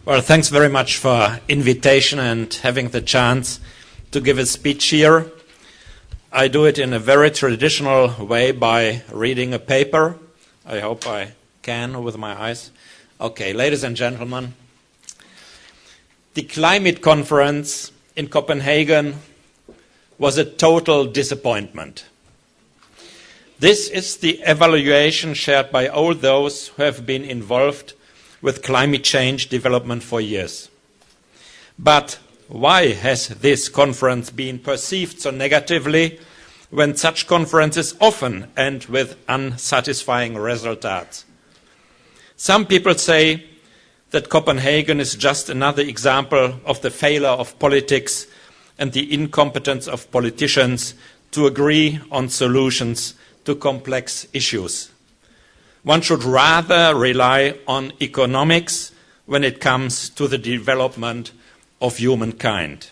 Well, thanks very much for invitation and having the chance to give a speech here. I do it in a very traditional way by reading a paper. I hope I can with my eyes. Okay, ladies and gentlemen, the climate conference in Copenhagen was a total disappointment. This is the evaluation shared by all those who have been involved with climate change development for years. But why has this conference been perceived so negatively when such conferences often end with unsatisfying results? Some people say that Copenhagen is just another example of the failure of politics and the incompetence of politicians to agree on solutions to complex issues. One should rather rely on economics when it comes to the development of humankind.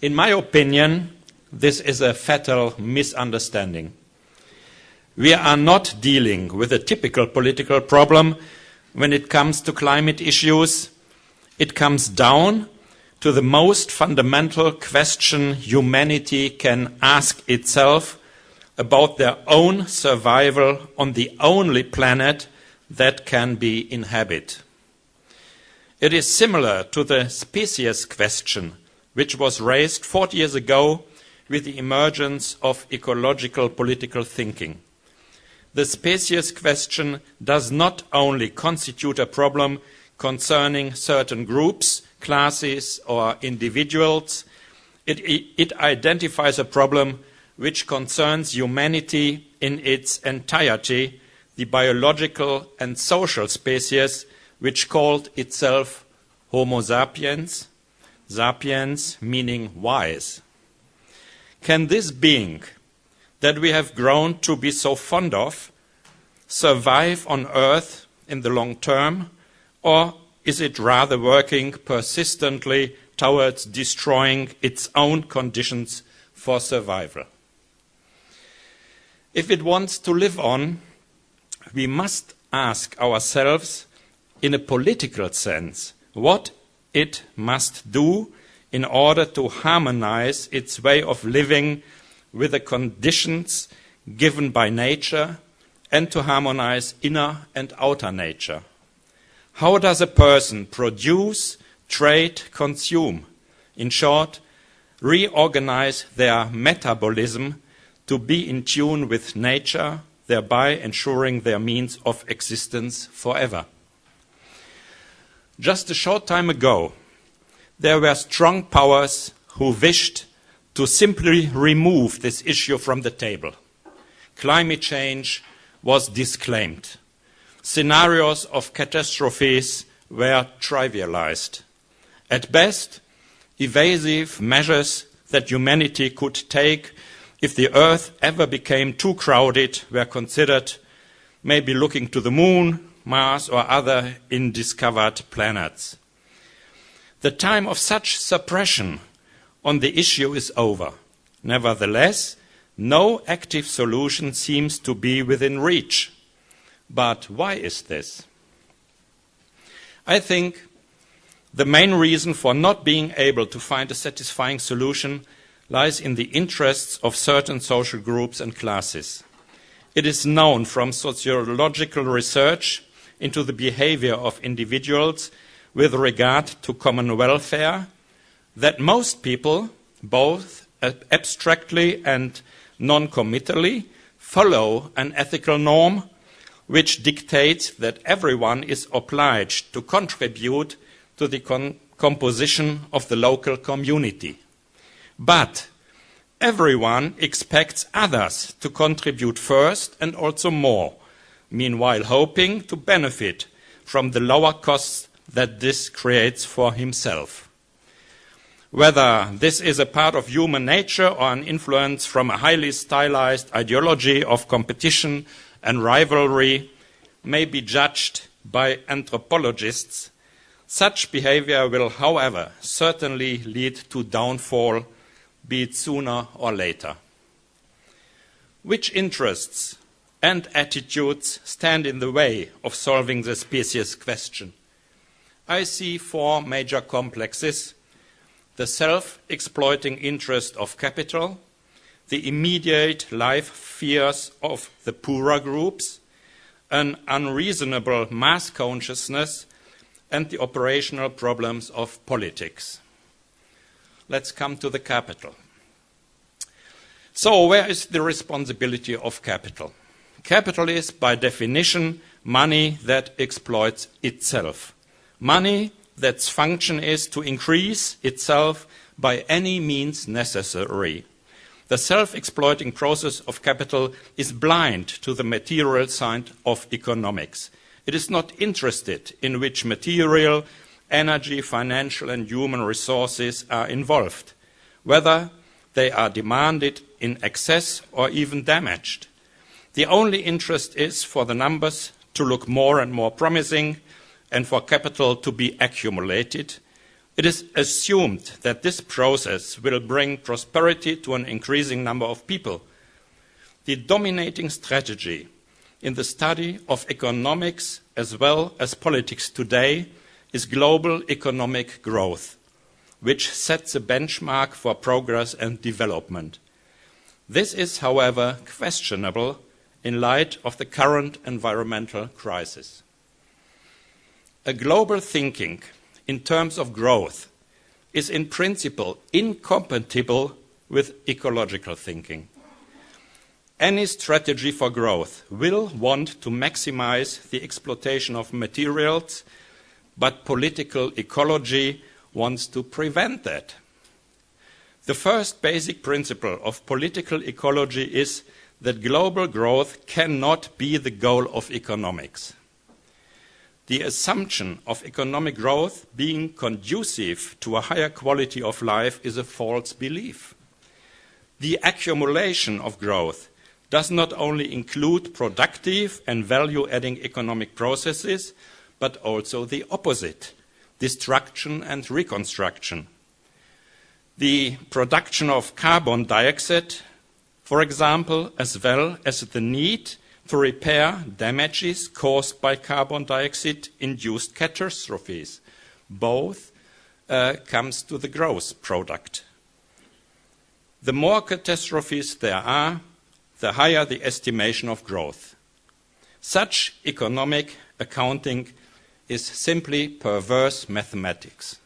In my opinion, this is a fatal misunderstanding. We are not dealing with a typical political problem when it comes to climate issues. It comes down to the most fundamental question humanity can ask itself about their own survival on the only planet that can be inhabited. It is similar to the species question, which was raised 40 years ago with the emergence of ecological political thinking. The species question does not only constitute a problem concerning certain groups, classes, or individuals, it identifies a problem which concerns humanity in its entirety, the biological and social species which called itself Homo sapiens, sapiens meaning wise. Can this being that we have grown to be so fond of survive on Earth in the long term, or is it rather working persistently towards destroying its own conditions for survival? If it wants to live on, we must ask ourselves, in a political sense, what it must do in order to harmonize its way of living with the conditions given by nature and to harmonize inner and outer nature. How does a person produce, trade, consume? In short, reorganize their metabolism to be in tune with nature, thereby ensuring their means of existence forever. Just a short time ago, there were strong powers who wished to simply remove this issue from the table. Climate change was disclaimed. Scenarios of catastrophes were trivialized. At best, evasive measures that humanity could take if the Earth ever became too crowded were considered, maybe looking to the Moon, Mars, or other undiscovered planets. The time of such suppression on the issue is over. Nevertheless, no active solution seems to be within reach. But why is this? I think the main reason for not being able to find a satisfying solution lies in the interests of certain social groups and classes. It is known from sociological research into the behavior of individuals with regard to common welfare that most people, both abstractly and non-committally, follow an ethical norm which dictates that everyone is obliged to contribute to the composition of the local community. But everyone expects others to contribute first and also more, meanwhile hoping to benefit from the lower costs that this creates for himself. Whether this is a part of human nature or an influence from a highly stylized ideology of competition and rivalry may be judged by anthropologists, such behavior will, however, certainly lead to downfall, be it sooner or later. Which interests and attitudes stand in the way of solving the species question? I see four major complexes: the self-exploiting interest of capital, the immediate life fears of the poorer groups, an unreasonable mass consciousness, and the operational problems of politics. Let's come to the capital. So, where is the responsibility of capital? Capital is, by definition, money that exploits itself. Money that's function is to increase itself by any means necessary. The self-exploiting process of capital is blind to the material side of economics. It is not interested in which material, energy, financial and human resources are involved, whether they are demanded in excess or even damaged. The only interest is for the numbers to look more and more promising and for capital to be accumulated. It is assumed that this process will bring prosperity to an increasing number of people. The dominating strategy in the study of economics as well as politics today is global economic growth, which sets a benchmark for progress and development. This is, however, questionable in light of the current environmental crisis. A global thinking in terms of growth is in principle incompatible with ecological thinking. Any strategy for growth will want to maximize the exploitation of materials, but political ecology wants to prevent that. The first basic principle of political ecology is that global growth cannot be the goal of economics. The assumption of economic growth being conducive to a higher quality of life is a false belief. The accumulation of growth does not only include productive and value-adding economic processes, but also the opposite, destruction and reconstruction. The production of carbon dioxide, for example, as well as the need to repair damages caused by carbon dioxide-induced catastrophes. Both comes to the growth product. The more catastrophes there are, the higher the estimation of growth. Such economic accounting is simply perverse mathematics.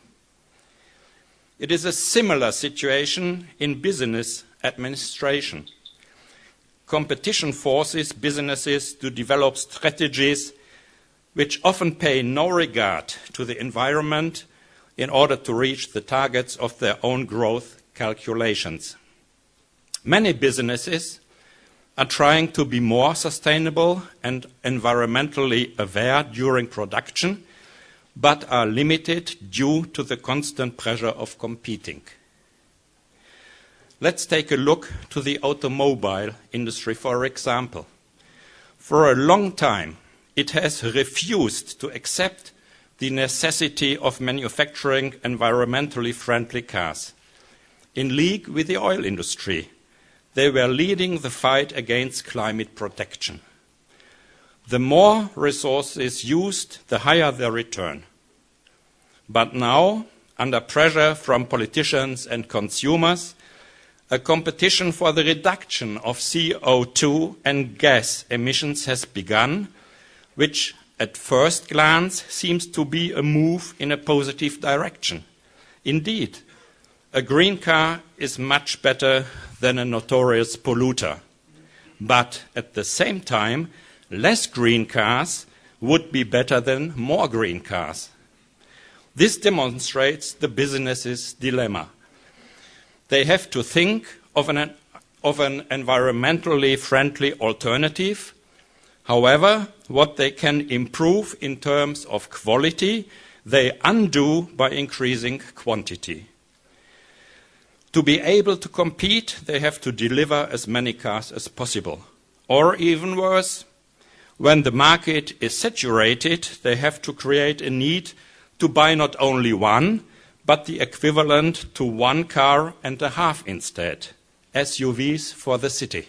It is a similar situation in business administration. Competition forces businesses to develop strategies which often pay no regard to the environment in order to reach the targets of their own growth calculations. Many businesses are trying to be more sustainable and environmentally aware during production, but are limited due to the constant pressure of competing. Let's take a look to the automobile industry, for example. For a long time, it has refused to accept the necessity of manufacturing environmentally friendly cars. In league with the oil industry, they were leading the fight against climate protection. The more resources used, the higher their return. But now, under pressure from politicians and consumers, a competition for the reduction of CO2 and gas emissions has begun, which at first glance seems to be a move in a positive direction. Indeed, a green car is much better than a notorious polluter. But at the same time, less green cars would be better than more green cars. This demonstrates the business's dilemma. They have to think of an environmentally friendly alternative. However, what they can improve in terms of quality, they undo by increasing quantity. To be able to compete, they have to deliver as many cars as possible. Or even worse, when the market is saturated, they have to create a need to buy not only one, but the equivalent to 1 car and a half instead, SUVs for the city.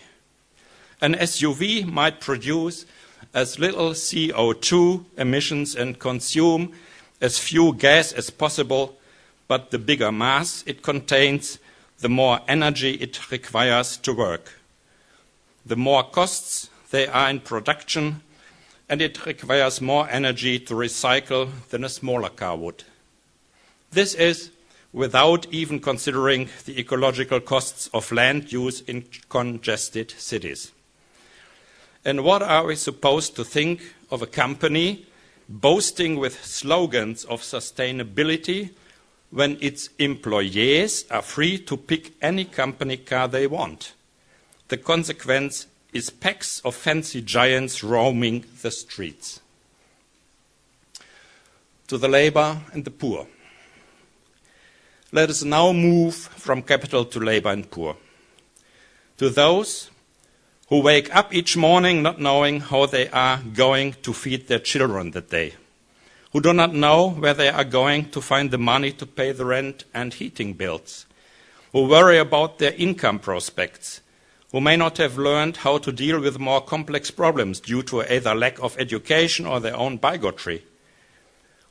An SUV might produce as little CO2 emissions and consume as few gas as possible, but the bigger mass it contains, the more energy it requires to work. The more costs there are in production, and it requires more energy to recycle than a smaller car would. This is without even considering the ecological costs of land use in congested cities. And what are we supposed to think of a company boasting with slogans of sustainability when its employees are free to pick any company car they want? The consequence is packs of fancy giants roaming the streets. To the labor and the poor. Let us now move from capital to labor and poor. To those who wake up each morning not knowing how they are going to feed their children that day, who do not know where they are going to find the money to pay the rent and heating bills, who worry about their income prospects, who may not have learned how to deal with more complex problems due to either lack of education or their own bigotry,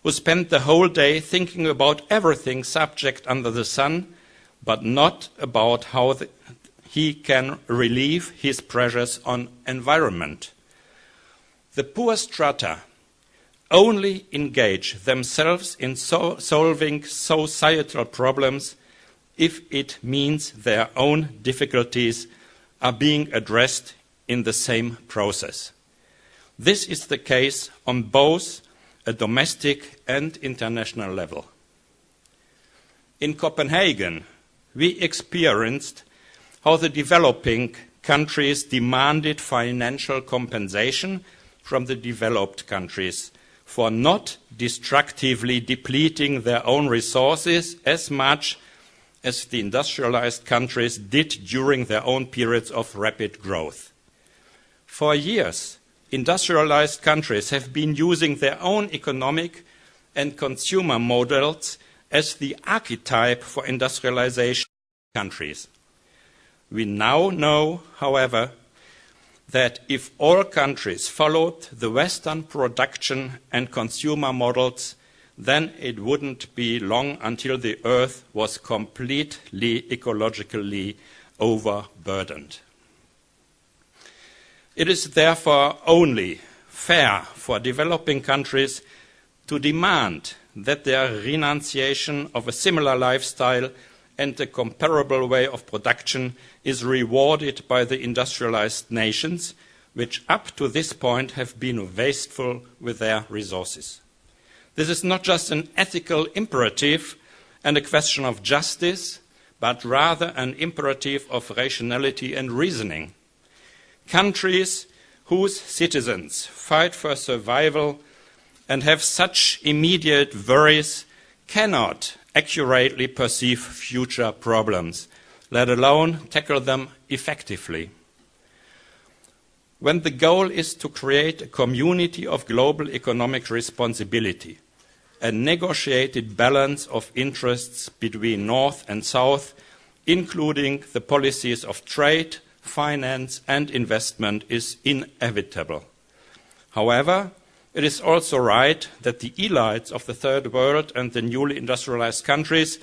who spend the whole day thinking about everything subject under the sun, but not about how he can relieve his pressures on environment. The poor strata only engage themselves in solving societal problems if it means their own difficulties are being addressed in the same process. This is the case on both a domestic and international level. In Copenhagen, we experienced how the developing countries demanded financial compensation from the developed countries for not destructively depleting their own resources as much as the industrialized countries did during their own periods of rapid growth. For years, industrialized countries have been using their own economic and consumer models as the archetype for industrialization countries. We now know, however, that if all countries followed the Western production and consumer models, then it wouldn't be long until the Earth was completely ecologically overburdened. It is therefore only fair for developing countries to demand that their renunciation of a similar lifestyle and a comparable way of production is rewarded by the industrialized nations, which up to this point have been wasteful with their resources. This is not just an ethical imperative and a question of justice, but rather an imperative of rationality and reasoning. Countries whose citizens fight for survival and have such immediate worries cannot accurately perceive future problems, let alone tackle them effectively. When the goal is to create a community of global economic responsibility, a negotiated balance of interests between North and South, including the policies of trade, finance and investment, is inevitable. However, it is also right that the elites of the Third World and the newly industrialized countries,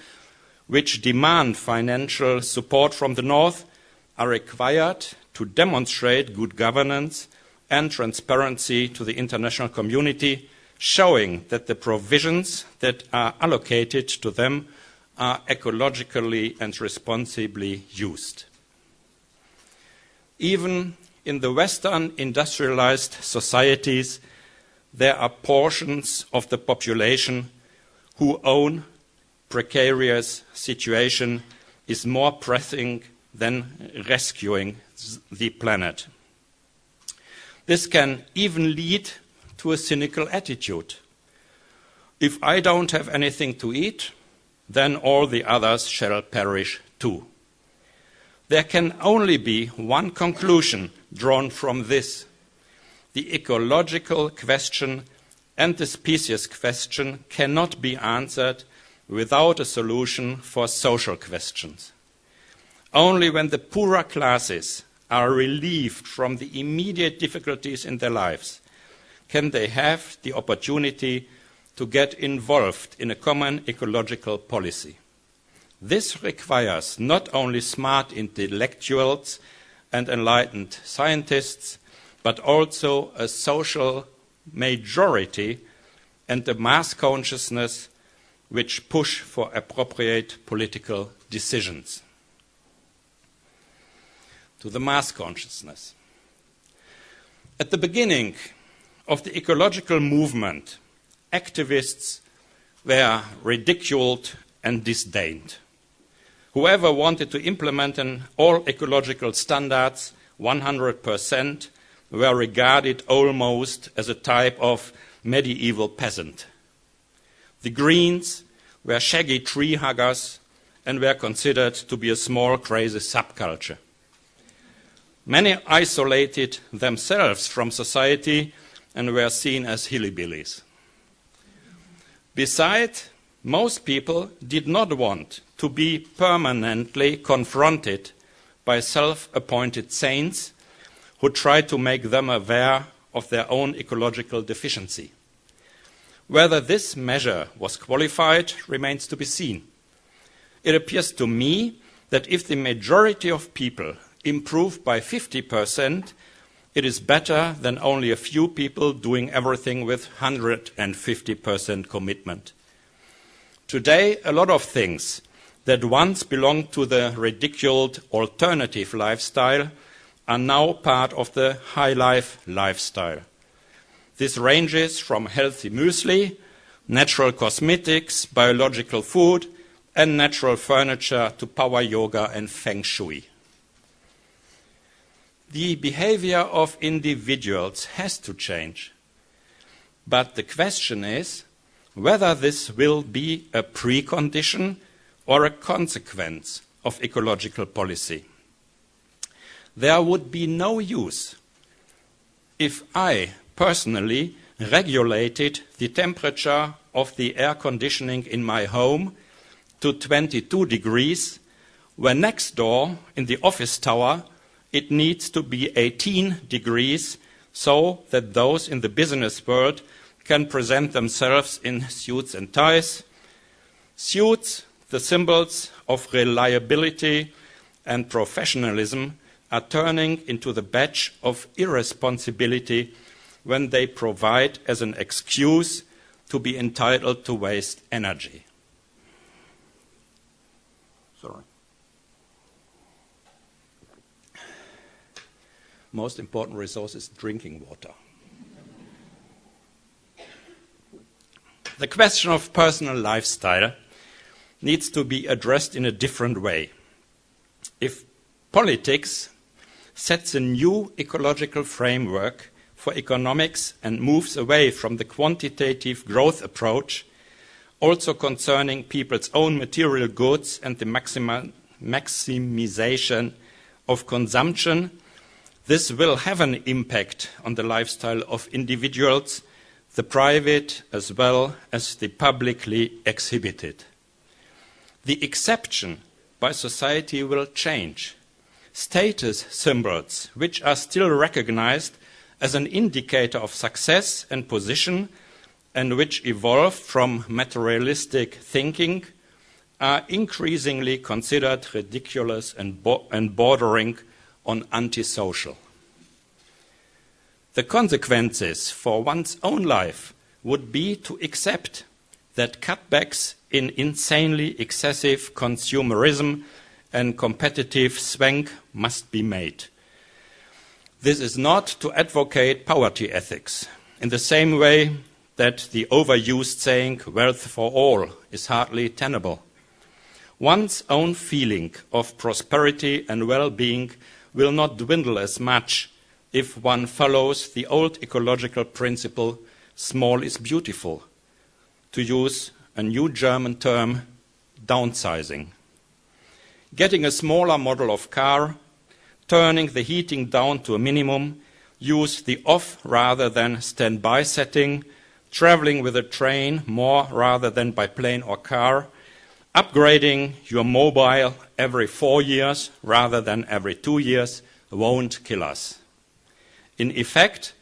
which demand financial support from the North, are required to demonstrate good governance and transparency to the international community, showing that the provisions that are allocated to them are ecologically and responsibly used. Even in the Western industrialized societies, there are portions of the population whose own precarious situation is more pressing than rescuing the planet. This can even lead to a cynical attitude. If I don't have anything to eat, then all the others shall perish too. There can only be one conclusion drawn from this. The ecological question and the species question cannot be answered without a solution for social questions. Only when the poorer classes are relieved from the immediate difficulties in their lives can they have the opportunity to get involved in a common ecological policy. This requires not only smart intellectuals and enlightened scientists, but also a social majority and a mass consciousness which push for appropriate political decisions. To the mass consciousness. At the beginning of the ecological movement, activists were ridiculed and disdained. Whoever wanted to implement all ecological standards 100% were regarded almost as a type of medieval peasant. The Greens were shaggy tree huggers and were considered to be a small crazy subculture. Many isolated themselves from society and were seen as hillbillies. Besides, most people did not want to be permanently confronted by self-appointed saints who tried to make them aware of their own ecological deficiency. Whether this measure was qualified remains to be seen. It appears to me that if the majority of people improve by 50%, it is better than only a few people doing everything with 150% commitment. Today, a lot of things that once belonged to the ridiculed alternative lifestyle are now part of the high life lifestyle. This ranges from healthy muesli, natural cosmetics, biological food, and natural furniture to power yoga and feng shui. The behavior of individuals has to change. But the question is whether this will be a precondition or a consequence of ecological policy. There would be no use if I personally regulated the temperature of the air conditioning in my home to 22 degrees, when next door in the office tower it needs to be 18 degrees so that those in the business world can present themselves in suits and ties. Suits, the symbols of reliability and professionalism, are turning into the badge of irresponsibility when they provide as an excuse to be entitled to waste energy. Sorry. Most important resource is drinking water. The question of personal lifestyle needs to be addressed in a different way. If politics sets a new ecological framework for economics and moves away from the quantitative growth approach, also concerning people's own material goods and the maximization of consumption, this will have an impact on the lifestyle of individuals, the private as well as the publicly exhibited. The acceptance by society will change. Status symbols, which are still recognized as an indicator of success and position and which evolved from materialistic thinking, are increasingly considered ridiculous and bordering on antisocial. The consequences for one's own life would be to accept that cutbacks in insanely excessive consumerism and competitive swank must be made. This is not to advocate poverty ethics, in the same way that the overused saying, wealth for all, is hardly tenable. One's own feeling of prosperity and well-being will not dwindle as much if one follows the old ecological principle, small is beautiful, to use a new German term, downsizing. Getting a smaller model of car, turning the heating down to a minimum, use the off rather than standby setting, traveling with a train more rather than by plane or car, upgrading your mobile every 4 years rather than every 2 years won't kill us. In effect,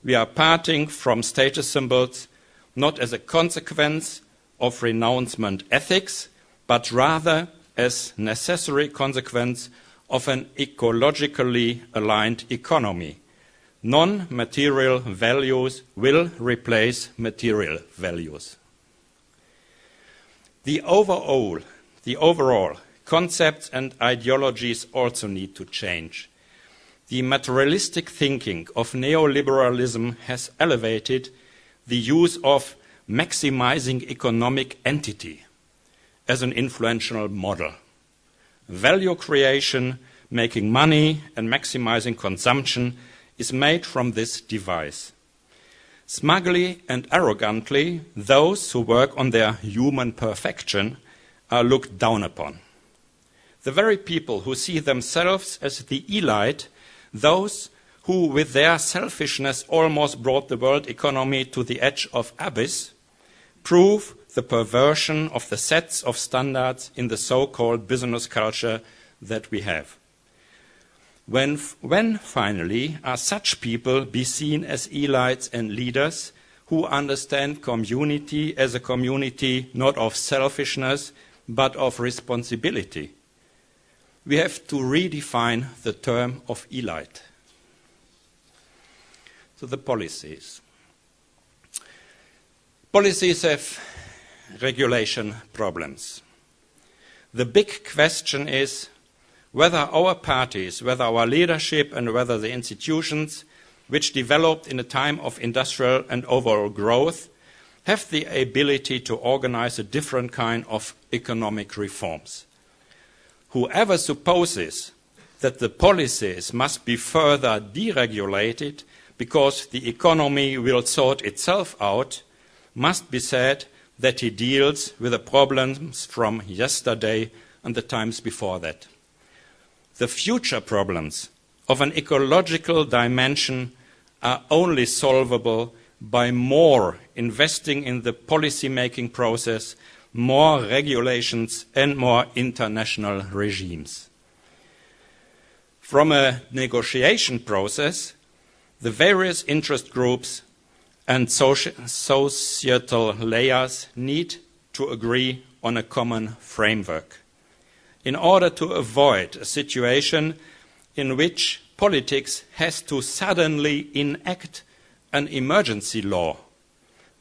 we are parting from status symbols not as a consequence of renouncement ethics, but rather as necessary consequence of an ecologically aligned economy. Non-material values will replace material values. The overall concepts and ideologies also need to change. The materialistic thinking of neoliberalism has elevated the use of maximizing economic entity as an influential model. Value creation, making money and maximizing consumption is made from this device. Smugly and arrogantly, those who work on their human perfection are looked down upon. The very people who see themselves as the elite, those who with their selfishness almost brought the world economy to the edge of abyss, prove the perversion of the sets of standards in the so-called business culture that we have. When finally are such people be seen as elites and leaders who understand community as a community not of selfishness but of responsibility? We have to redefine the term of elite. So the policies. Policies have regulation problems. The big question is whether our parties, whether our leadership and whether the institutions which developed in a time of industrial and overall growth have the ability to organize a different kind of economic reforms. Whoever supposes that the policies must be further deregulated because the economy will sort itself out must be said that he deals with the problems from yesterday and the times before that. The future problems of an ecological dimension are only solvable by more investing in the policy-making process, more regulations and more international regimes. From a negotiation process, the various interest groups and societal layers need to agree on a common framework in order to avoid a situation in which politics has to suddenly enact an emergency law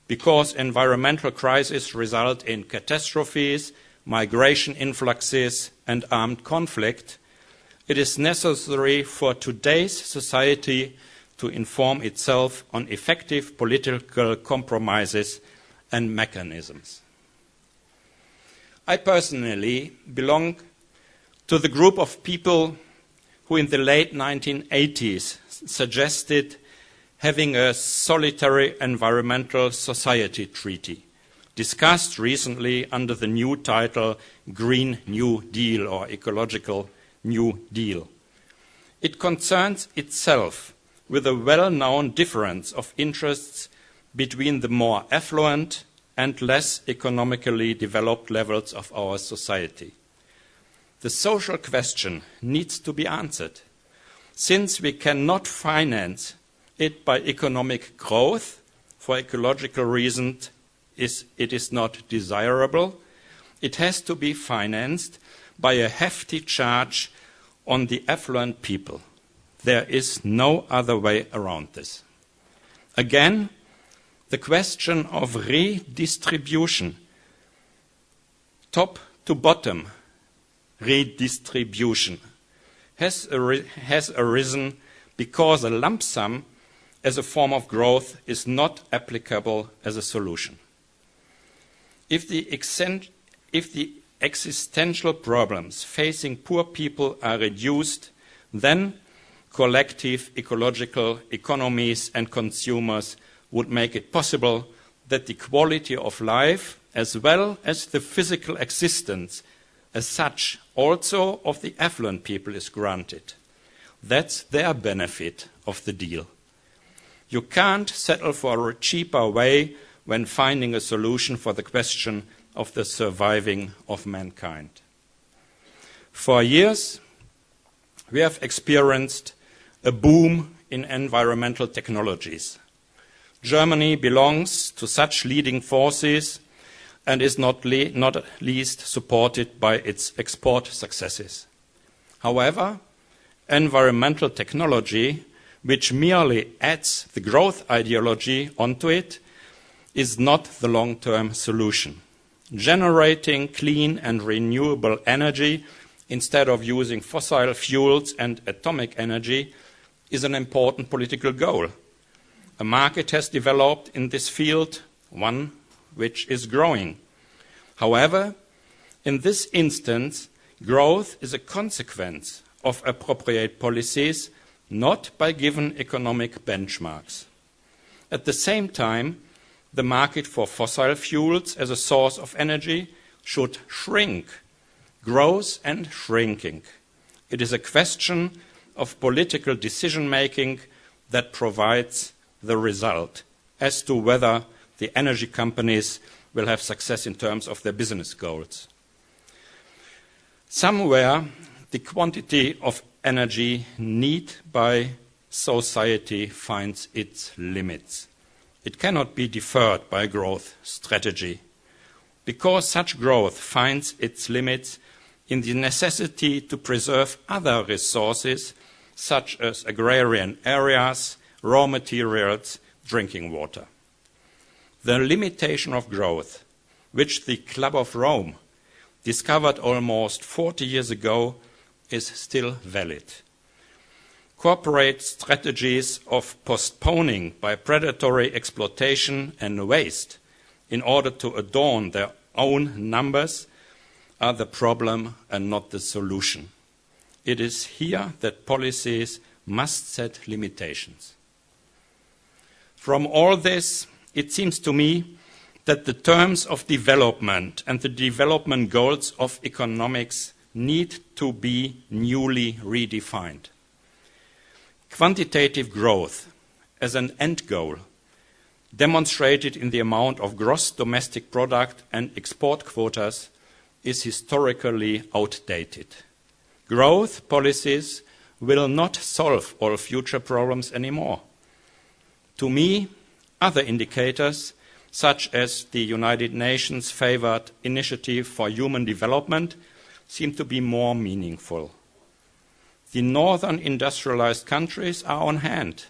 because environmental crises result in catastrophes, migration influxes, and armed conflict. It is necessary for today's society to inform itself on effective political compromises and mechanisms. I personally belong to the group of people who in the late 1980s suggested having a solitary environmental society treaty, discussed recently under the new title Green New Deal or Ecological New Deal. It concerns itself with a well-known difference of interests between the more affluent and less economically developed levels of our society. The social question needs to be answered. Since we cannot finance it by economic growth, for ecological reasons it is not desirable, it has to be financed by a hefty charge on the affluent people. There is no other way around this. Again, the question of redistribution, top to bottom redistribution, has arisen because a lump sum as a form of growth is not applicable as a solution. If the existential problems facing poor people are reduced, then collective ecological economies and consumers would make it possible that the quality of life as well as the physical existence as such also of the affluent people is granted. That's their benefit of the deal. You can't settle for a cheaper way when finding a solution for the question of the surviving of mankind. For years, we have experienced a boom in environmental technologies. Germany belongs to such leading forces and is not least supported by its export successes. However, environmental technology, which merely adds the growth ideology onto it, is not the long-term solution. Generating clean and renewable energy instead of using fossil fuels and atomic energy is an important political goal. A market has developed in this field, one which is growing. However, in this instance, growth is a consequence of appropriate policies, not by given economic benchmarks. At the same time, the market for fossil fuels as a source of energy should shrink, growth and shrinking. It is a question of political decision-making that provides the result as to whether the energy companies will have success in terms of their business goals. Somewhere, the quantity of energy needed by society finds its limits. It cannot be deferred by a growth strategy, because such growth finds its limits in the necessity to preserve other resources, such as agrarian areas, raw materials, drinking water. The limitation of growth, which the Club of Rome discovered almost 40 years ago, is still valid. Corporate strategies of postponing by predatory exploitation and waste in order to adorn their own numbers are the problem and not the solution. It is here that policies must set limitations. From all this, it seems to me that the terms of development and the development goals of economics need to be newly redefined. Quantitative growth as an end goal, demonstrated in the amount of gross domestic product and export quotas, is historically outdated. Growth policies will not solve all future problems anymore. To me, other indicators, such as the United Nations favored Initiative for Human Development, seem to be more meaningful. The northern industrialized countries are on hand,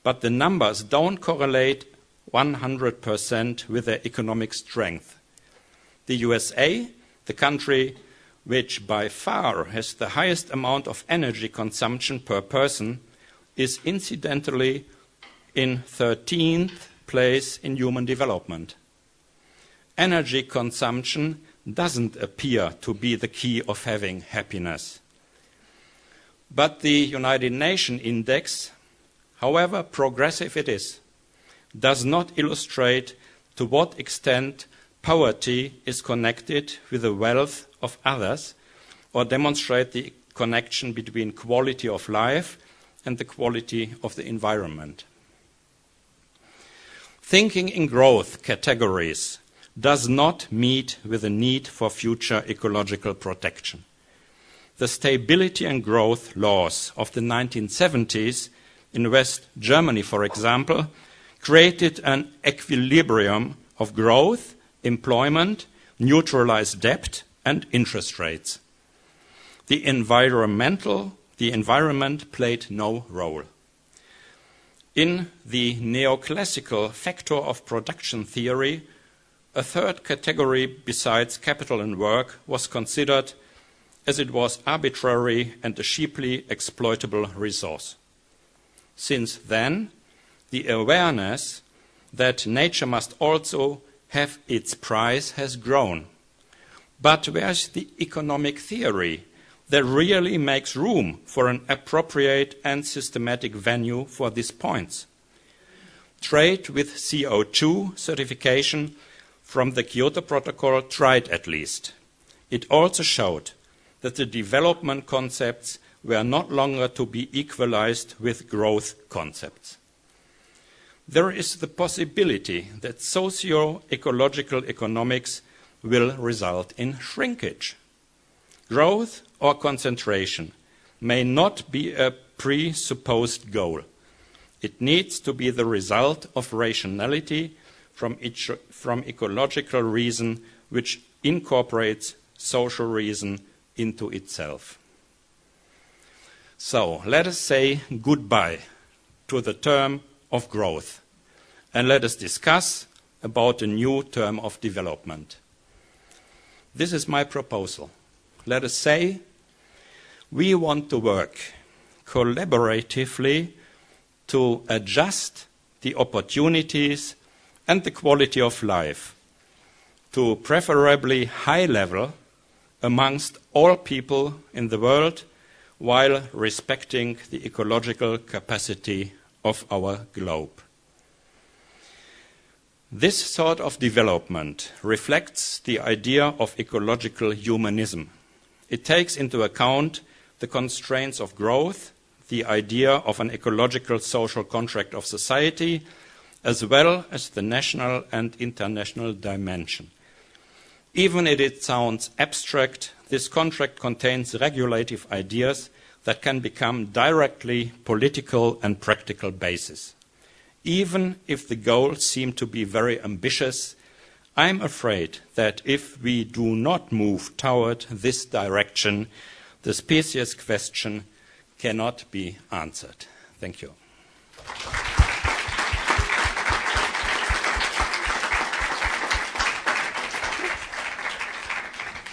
but the numbers don't correlate 100% with their economic strength. The USA, the country which by far has the highest amount of energy consumption per person, is incidentally in 13th place in human development. Energy consumption doesn't appear to be the key of having happiness. But the United Nations Index, however progressive it is, does not illustrate to what extent poverty is connected with the wealth of others or demonstrate the connection between quality of life and the quality of the environment. Thinking in growth categories does not meet with the need for future ecological protection. The stability and growth laws of the 1970s in West Germany, for example, created an equilibrium of growth, employment, neutralized debt, and interest rates. The environment played no role. In the neoclassical factor of production theory, a third category besides capital and work was considered, as it was arbitrary and a cheaply exploitable resource. Since then, the awareness that nature must also have its price has grown. But where's the economic theory that really makes room for an appropriate and systematic venue for these points? Trade with CO2 certification from the Kyoto Protocol tried at least. It also showed that the development concepts were not longer to be equalized with growth concepts. There is the possibility that socio-ecological economics will result in shrinkage. Growth or concentration may not be a presupposed goal. It needs to be the result of rationality from ecological reason, which incorporates social reason into itself. So let us say goodbye to the term of growth, and let us discuss about a new term of development. This is my proposal. Let us say we want to work collaboratively to adjust the opportunities and the quality of life to preferably high level amongst all people in the world, while respecting the ecological capacity of our globe. This sort of development reflects the idea of ecological humanism. It takes into account the constraints of growth, the idea of an ecological social contract of society, as well as the national and international dimension. Even if it sounds abstract, this contract contains regulative ideas that can become directly political and practical basis. Even if the goals seem to be very ambitious, I'm afraid that if we do not move toward this direction, the species question cannot be answered. Thank you.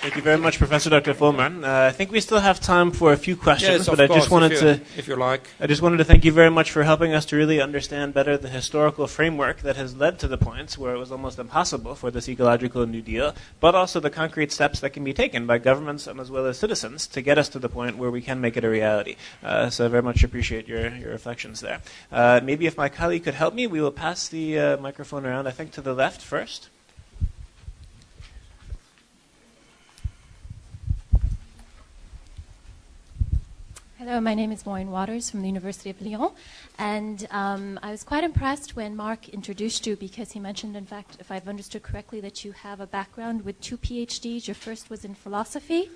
Thank you very much, Professor Dr. Volmer. I think we still have time for a few questions, Yes, of but course, I just wanted if you like. I just wanted to thank you very much for helping us to really understand better the historical framework that has led to the points where it was almost impossible for this ecological New Deal, but also the concrete steps that can be taken by governments and as well as citizens to get us to the point where we can make it a reality. So I very much appreciate your reflections there. Maybe if my colleague could help me, we will pass the microphone around, I think, to the left first. Hello, my name is Maureen Waters from the University of Lyon, and I was quite impressed when Mark introduced you because he mentioned, in fact, if I've understood correctly, that you have a background with 2 PhDs. Your first was in philosophy,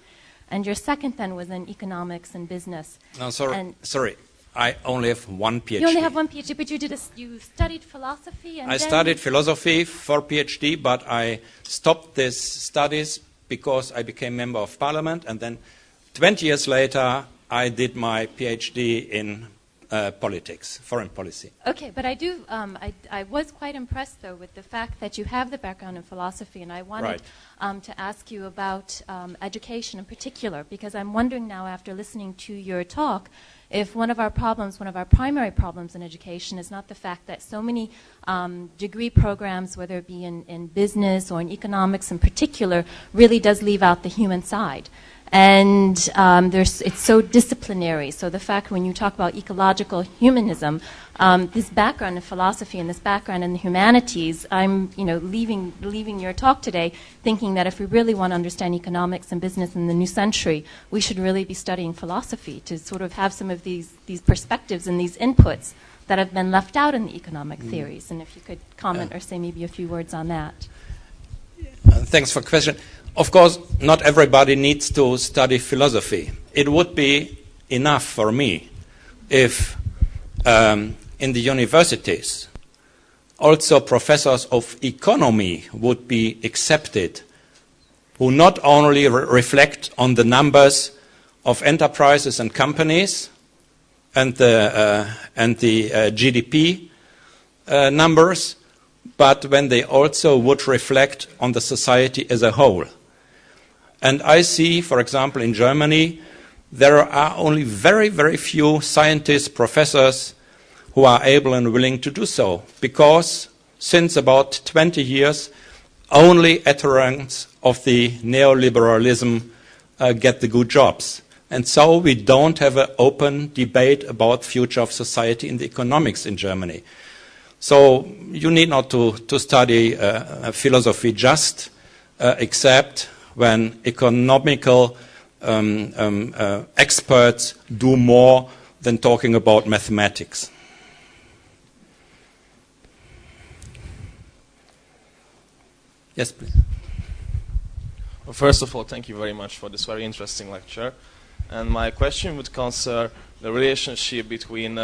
and your second then was in economics and business. No, sorry. I only have 1 PhD. You only have 1 PhD, but you studied philosophy and I studied philosophy for PhD, but I stopped these studies because I became member of parliament, and then 20 years later I did my PhD in politics, foreign policy. Okay, but I do. I was quite impressed, though, with the fact that you have the background in philosophy, and I wanted to ask you about education in particular, because I'm wondering now, after listening to your talk, if one of our primary problems in education is not the fact that so many degree programs, whether it be in business or in economics in particular, really does leave out the human side. And it's so disciplinary. So the fact when you talk about ecological humanism, this background in philosophy and this background in the humanities, I'm leaving your talk today thinking that if we really want to understand economics and business in the new century, we should really be studying philosophy to sort of have some of these perspectives and these inputs that have been left out in the economic theories. And if you could comment or say maybe a few words on that. Thanks for the question. Of course, not everybody needs to study philosophy. It would be enough for me if in the universities also professors of economy would be accepted who not only reflect on the numbers of enterprises and companies and the GDP numbers, but when they also would reflect on the society as a whole. And I see, for example, in Germany, there are only very, very few scientists, professors who are able and willing to do so, because since about 20 years, only adherents of the neoliberalism get the good jobs. And so we don't have an open debate about the future of society in the economics in Germany. So you need not to study philosophy just except when economical experts do more than talking about mathematics. Yes, please. Well, first of all, thank you very much for this very interesting lecture. And my question would concern the relationship between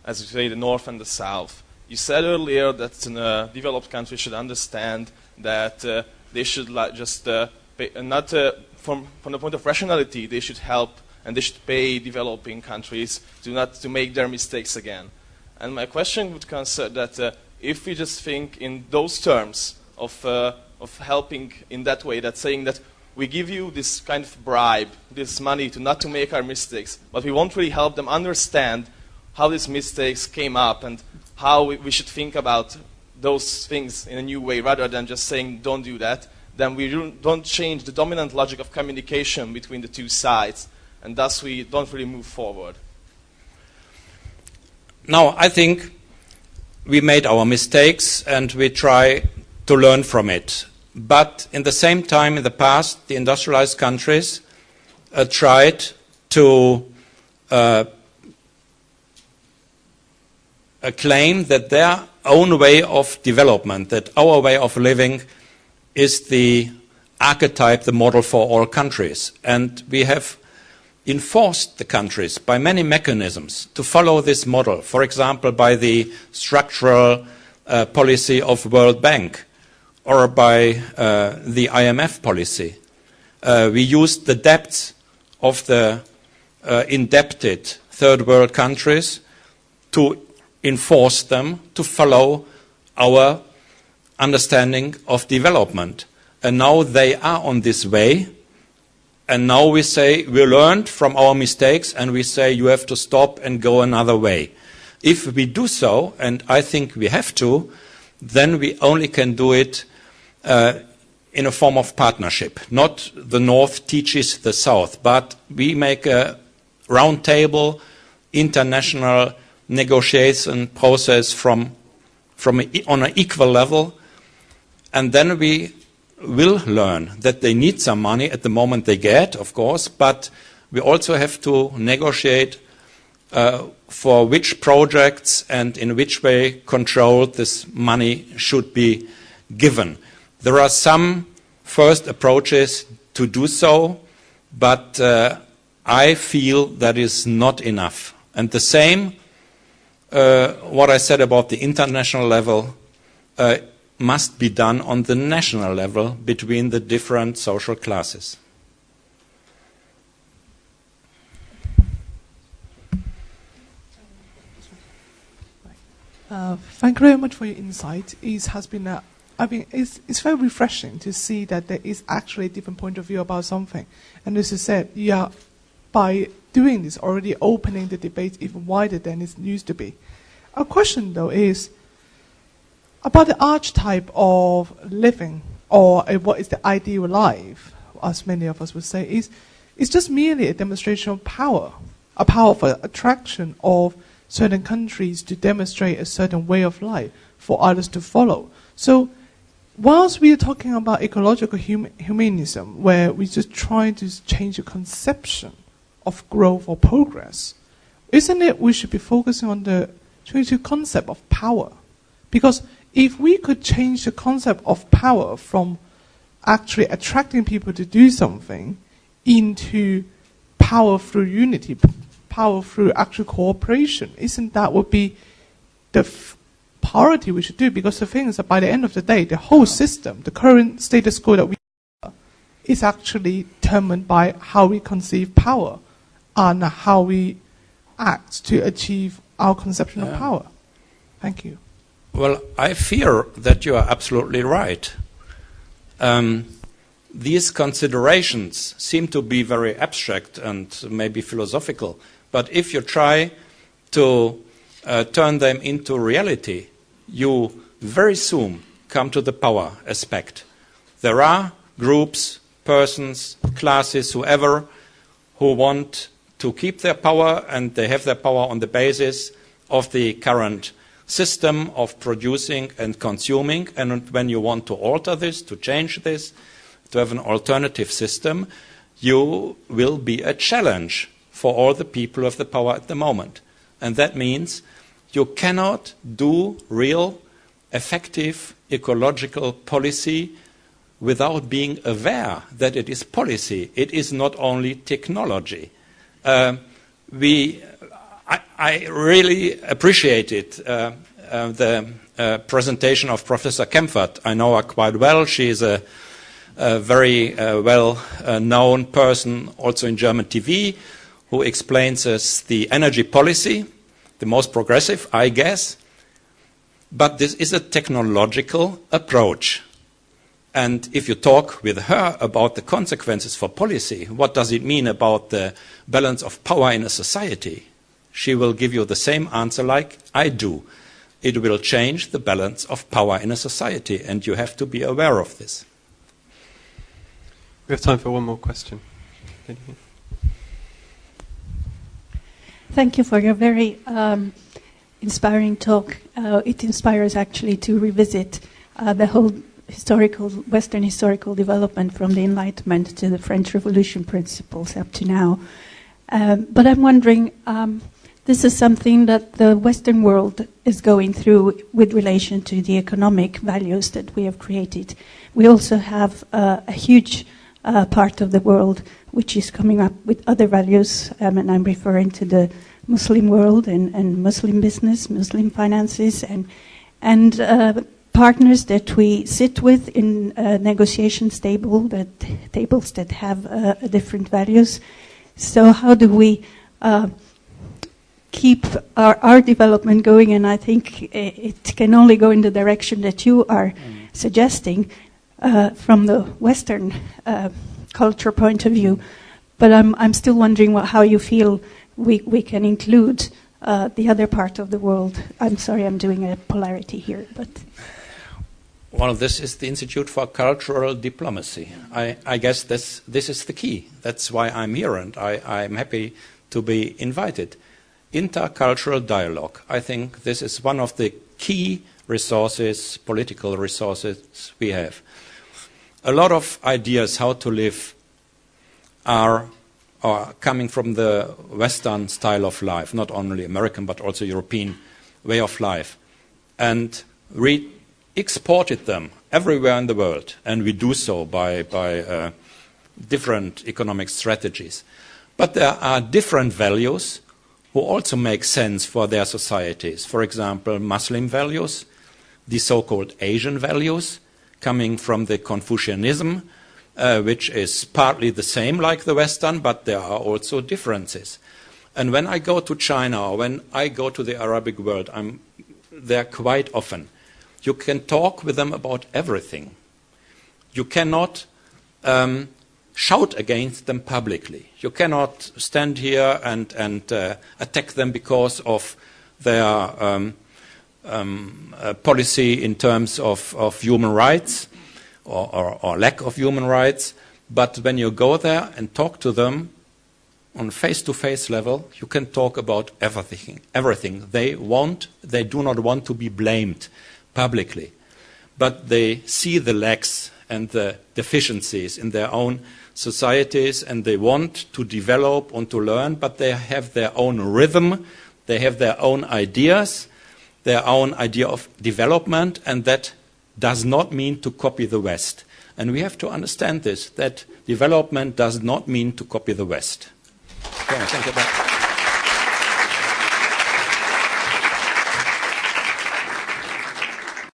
as you say, the North and the South. You said earlier that developed countries should understand that they should from the point of rationality, they should help and they should pay developing countries to make their mistakes again. And my question would concern that if we just think in those terms of helping in that way, that saying that we give you this kind of bribe, this money not to make our mistakes, but we won't really help them understand how these mistakes came up and how we should think about those things in a new way rather than just saying don't do that, then we don't change the dominant logic of communication between the two sides, and thus we don't really move forward. Now, I think we made our mistakes and we try to learn from it. But in the same time, in the past, the industrialized countries tried to claim that their own way of development, that our way of living is the archetype, the model for all countries. And we have enforced the countries by many mechanisms to follow this model. For example, by the structural policy of World Bank or by the IMF policy. We used the debts of the indebted third world countries to enforce them to follow our understanding of development. And now they are on this way. And now we say we learned from our mistakes and we say you have to stop and go another way. If we do so, and I think we have to, then we only can do it in a form of partnership. Not the North teaches the South, but we make a round table, international negotiation process on an equal level, and then we will learn that they need some money at the moment they get, of course, but we also have to negotiate for which projects and in which way controlled this money should be given. There are some first approaches to do so, but I feel that is not enough. And the same, what I said about the international level, must be done on the national level between the different social classes. Thank you very much for your insight. It's very refreshing to see that there is actually a different point of view about something. And as you said, by doing this, already opening the debate even wider than it used to be. Our question, though, is about the archetype of living, or what is the ideal life, as many of us would say, is just merely a demonstration of power, a powerful attraction of certain countries to demonstrate a certain way of life for others to follow. So, whilst we are talking about ecological humanism, where we're just trying to change the conception of growth or progress, isn't it we should be focusing on the concept of power? Because if we could change the concept of power from actually attracting people to do something into power through unity, power through actual cooperation, isn't that would be the priority we should do? Because the thing is that by the end of the day, the whole system, the current status quo that we have, is actually determined by how we conceive power and how we act to achieve our conception of power. Thank you. Well, I fear that you are absolutely right. These considerations seem to be very abstract and maybe philosophical, but if you try to turn them into reality, you very soon come to the power aspect. There are groups, persons, classes, whoever, who want to keep their power, and they have their power on the basis of the current system of producing and consuming, and when you want to alter this, to change this, to have an alternative system, you will be a challenge for all the people of the power at the moment. And that means you cannot do real, effective ecological policy without being aware that it is policy. It is not only technology. I really appreciated the presentation of Professor Kempfert. I know her quite well. She is a very well-known person also in German TV who explains us the energy policy, the most progressive, I guess. But this is a technological approach. And if you talk with her about the consequences for policy, what does it mean about the balance of power in a society? She will give you the same answer like I do. It will change the balance of power in a society, and you have to be aware of this. We have time for one more question. Thank you for your very inspiring talk. It inspires actually to revisit the whole Western historical development from the Enlightenment to the French Revolution principles up to now. But I'm wondering, this is something that the Western world is going through with relation to the economic values that we have created. We also have a huge part of the world which is coming up with other values, and I'm referring to the Muslim world and Muslim business, Muslim finances, and partners that we sit with in negotiations tables that have different values. So how do we keep our development going? And I think it can only go in the direction that you are suggesting from the Western culture point of view. But I'm still wondering how you feel we can include the other part of the world. I'm sorry, I'm doing a polarity here, but. Well, this is the Institute for Cultural Diplomacy. I guess this is the key. That's why I'm here, and I'm happy to be invited. Intercultural dialogue. I think this is one of the key resources, political resources we have. A lot of ideas how to live are coming from the Western style of life, not only American but also European way of life. And we exported them everywhere in the world, and we do so by different economic strategies. But there are different values who also make sense for their societies. For example, Muslim values, the so-called Asian values, coming from the Confucianism, which is partly the same like the Western, but there are also differences. And when I go to China or when I go to the Arabic world, I'm there quite often. You can talk with them about everything. You cannot shout against them publicly. You cannot stand here and attack them because of their policy in terms of human rights or lack of human rights. But when you go there and talk to them on face-to-face level, you can talk about everything. They do not want to be blamed publicly, but they see the lacks and the deficiencies in their own societies, and they want to develop and to learn, but they have their own rhythm, they have their own ideas, their own idea of development, and that does not mean to copy the West. And we have to understand this, that development does not mean to copy the West. Okay, I think about